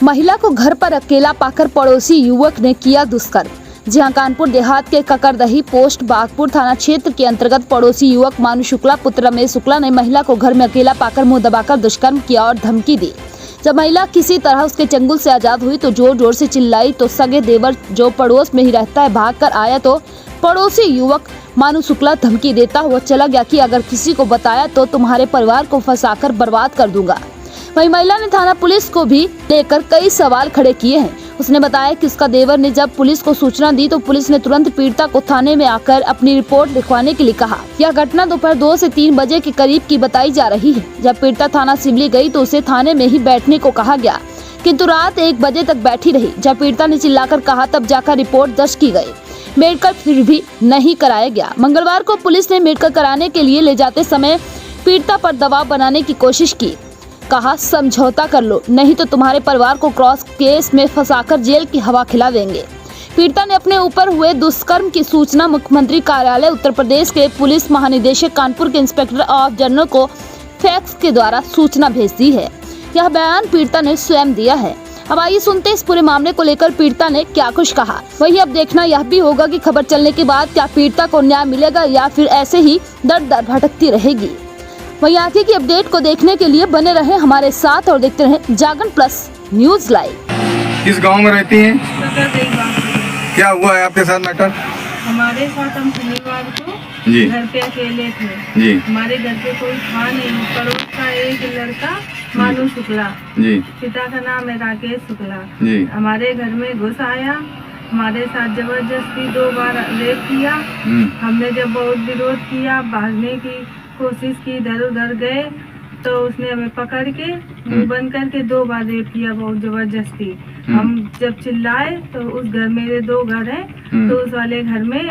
महिला को घर पर अकेला पाकर पड़ोसी युवक ने किया दुष्कर्म। जहां कानपुर देहात के ककरदही पोस्ट बागपुर थाना क्षेत्र के अंतर्गत पड़ोसी युवक मानु शुक्ला पुत्र रमेश शुक्ला ने महिला को घर में अकेला पाकर मुंह दबाकर दुष्कर्म किया और धमकी दी। जब महिला किसी तरह उसके चंगुल से आजाद हुई तो जोर जोर से चिल्लाई तो सगे देवर जो पड़ोस में ही रहता है भागकर आया तो पड़ोसी युवक मानु शुक्ला धमकी देता हुआ चला गया कि अगर किसी को बताया तो तुम्हारे परिवार को फंसाकर बर्बाद कर दूंगा। वहीं महिला ने थाना पुलिस को भी लेकर कई सवाल खड़े किए हैं। उसने बताया कि उसका देवर ने जब पुलिस को सूचना दी तो पुलिस ने तुरंत पीड़िता को थाने में आकर अपनी रिपोर्ट लिखवाने के लिए कहा। यह घटना दोपहर 2 से 3 बजे के करीब की बताई जा रही है। जब पीड़िता थाना सिवली गई तो उसे थाने में ही बैठने को कहा गया, किंतु रात 1 बजे तक बैठी रही। जब पीड़िता ने चिल्लाकर कहा तब जाकर रिपोर्ट दर्ज की गई। मेडिकल फिर भी नहीं कराया गया। मंगलवार को पुलिस ने मेडिकल कराने के लिए ले जाते समय पीड़िता पर दबाव बनाने की कोशिश की। कहा समझौता कर लो, नहीं तो तुम्हारे परिवार को क्रॉस केस में फंसाकर जेल की हवा खिला देंगे। पीड़िता ने अपने ऊपर हुए दुष्कर्म की सूचना मुख्यमंत्री कार्यालय उत्तर प्रदेश के पुलिस महानिदेशक कानपुर के इंस्पेक्टर ऑफ जनरल को फैक्स के द्वारा सूचना भेज दी है। यह बयान पीड़िता ने स्वयं दिया है। अब आइए सुनते इस पूरे मामले को लेकर पीड़िता ने क्या कुछ कहा। वही अब देखना यह भी होगा कि खबर चलने के बाद क्या पीड़िता को न्याय मिलेगा या फिर ऐसे ही दर दर भटकती रहेगी। वहीं आगे की अपडेट को देखने के लिए बने रहे हमारे साथ और देखते रहें जागरण प्लस न्यूज लाइव। किस गांव में रहती हैं? क्या हुआ है आपके साथ मैटर? हमारे साथ हम शनिवार को जी घर पे अकेले थे जी। हमारे घर पे कोई था नहीं। पड़ोस का एक लड़का मानु शुक्ला जी, पिता का नाम है राकेश शुक्ला जी। हमारे घर में घुस आया। हमारे साथ जबरदस्ती 2 बार रेप किया। हमने जब बहुत विरोध किया, भागने की कोशिश की, इधर उधर गए तो उसने हमें पकड़ के मुंह बंद करके 2 बार रेप किया बहुत जबरदस्ती। हम जब चिल्लाए तो उस घर मेरे 2 घर हैं तो उस वाले घर में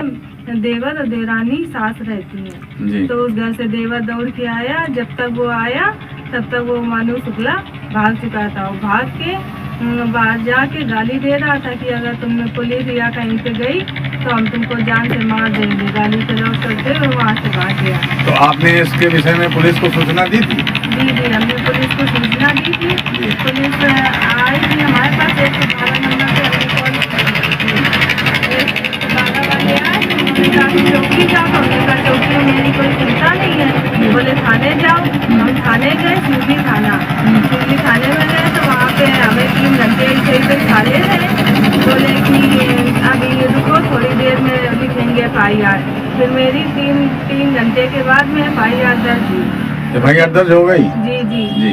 देवर और देवरानी सास रहती है। तो उस घर से देवर दौड़ के आया। जब तक वो आया तब तक वो मानु शुक्ला भाग चुका था। वो भाग के बाहर जाके गाली दे रहा था कि अगर तुमने पुलिस या कहीं पे गई तो हम तुमको जान से मार देंगे। गाली चलाओ करते और वहाँ से भाग गया। तो आपने इसके विषय में पुलिस को सूचना दी थी? जी, हमने पुलिस को सूचना दी थी। पुलिस आई थी हमारे पास 112 नंबर पे हमने कॉल किया। 112 वाले आए, चौकी जाओ। हमने कहा चौकी में मेरी कोई चिंता नहीं है। बोले थाने जाओ। हम थाने गए, सिवली थाना। सिवली थाने में गए तो वहाँ पे हमें 3 घंटे से खड़े रहे। बोले कि अभी रुको, थोड़ी देर में लिखेंगे FIR। फिर मेरी 3 घंटे के बाद में FIR दर्ज हुई। FIR दर्ज हो गई? जी जी जी।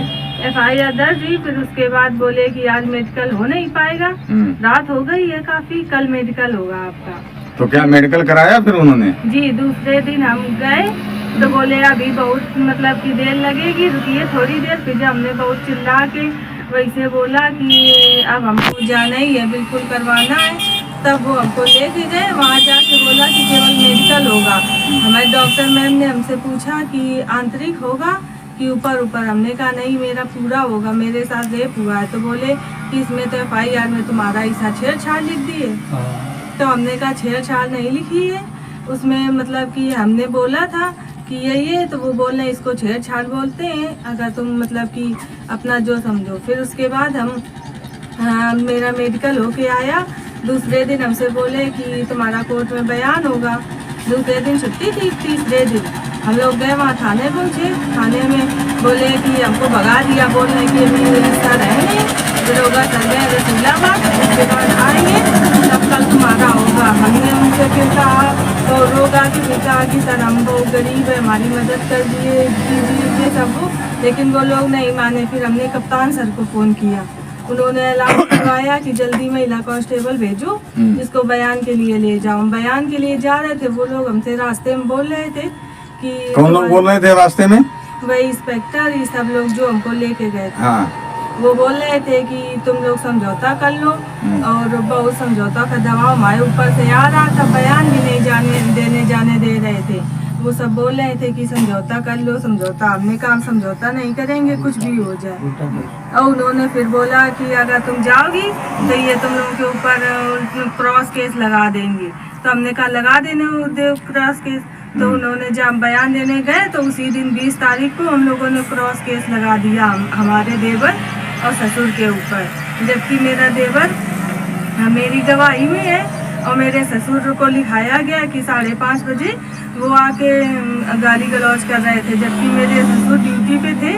FIR दर्ज हुई। फिर उसके बाद बोले कि आज मेडिकल हो नहीं पाएगा, रात हो गई है काफी, कल मेडिकल होगा आपका। तो क्या मेडिकल कराया फिर उन्होंने? जी, दूसरे दिन हम गए तो बोले अभी बहुत मतलब कि देर लगेगी, रुकिए थोड़ी देर। फिर हमने बहुत चिल्ला के वैसे बोला कि अब हमको जाना ही है, बिल्कुल करवाना है। तब वो हमको ले के गए। वहाँ जाके बोला कि केवल मेडिकल होगा। हमारे डॉक्टर मैम ने हमसे पूछा कि आंतरिक होगा कि ऊपर ऊपर। हमने कहा नहीं, मेरा पूरा होगा, मेरे साथ रेप हुआ है। तो बोले कि इसमें तो FIR में तुम्हारा ऐसा छेड़छाड़ लिख दिए। तो हमने कहा छेड़छाड़ नहीं लिखी है उसमें, मतलब कि हमने बोला था कि यही है। तो वो बोल रहे इसको छेड़छाड़ बोलते हैं, अगर तुम मतलब कि अपना जो समझो। फिर उसके बाद हम मेरा मेडिकल होके आया। दूसरे दिन हमसे बोले कि तुम्हारा कोर्ट में बयान होगा। दूसरे दिन छुट्टी थी। तीसरे दिन हम लोग गए, वहाँ थाने पहुँचे। थाने में बोले कि हमको भगा दिया। बोल रहे कि अभी रिश्ता रहेंगे, फिर होगा चल गए रसूलाबाद। उसके बाद आएंगे तब कल तुम्हारा होगा। हमने उनसे फिर कहा तो रोगा कि बेटा कि सर हम बहुत गरीब है, हमारी मदद कर दीजिए सबको। लेकिन वो लोग नहीं माने। फिर हमने कप्तान सर को फ़ोन किया। उन्होंने ऐलान करवाया कि जल्दी महिला कांस्टेबल भेजो जिसको बयान के लिए ले जाओ। बयान के लिए जा रहे थे, वो लोग हमसे रास्ते में बोल रहे थे कि कौन लोग बोल रहे थे रास्ते में? वही इंस्पेक्टर, ये सब लोग जो हमको लेके गए थे। हाँ। वो बोल रहे थे कि तुम लोग समझौता कर लो। और बहुत समझौता का दबाव हमारे ऊपर से आ रहा था। बयान भी नहीं जाने दे रहे थे। वो सब बोल रहे थे कि समझौता कर लो, समझौता। हमने कहा समझौता नहीं करेंगे, कुछ भी हो जाए। और उन्होंने फिर बोला कि अगर तुम जाओगी तो ये तुम लोगों के ऊपर क्रॉस केस लगा देंगे। तो हमने कहा लगा देने क्रॉस केस। तो उन्होंने जब बयान देने गए तो उसी दिन 20 तारीख को हम लोगों ने क्रॉस केस लगा दिया हमारे देवर और ससुर के ऊपर। जबकि मेरा देवर मेरी गवाही में है और मेरे ससुर को लिखाया गया कि 5:30 बजे वो आके गाली गलौज कर रहे थे, जबकि मेरे ससुर ड्यूटी पे थे,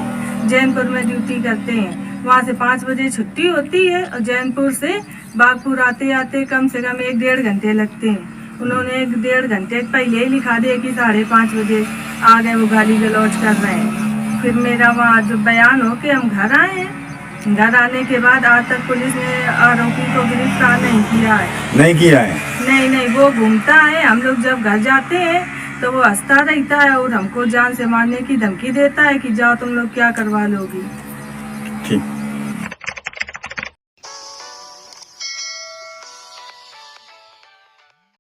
जैनपुर में ड्यूटी करते हैं। वहाँ से 5 बजे छुट्टी होती है और जैनपुर से बागपुर आते आते कम से कम 1-1.5 घंटे लगते हैं। उन्होंने 1-1.5 घंटे पहले ही लिखा दिया कि 5:30 बजे आ गए, वो गाली गलौज कर रहे हैं। फिर मेरा वहाँ जो बयान हो के हम घर आए हैं। घर आने के बाद आज तक पुलिस ने आरोपी को गिरफ्तार नहीं किया है। नहीं किया है? नहीं, वो घूमता है। हम लोग जब घर जाते हैं तो वो हंसता रहता है और हमको जान से मारने की धमकी देता है कि जाओ तुम लोग क्या करवा लोगी।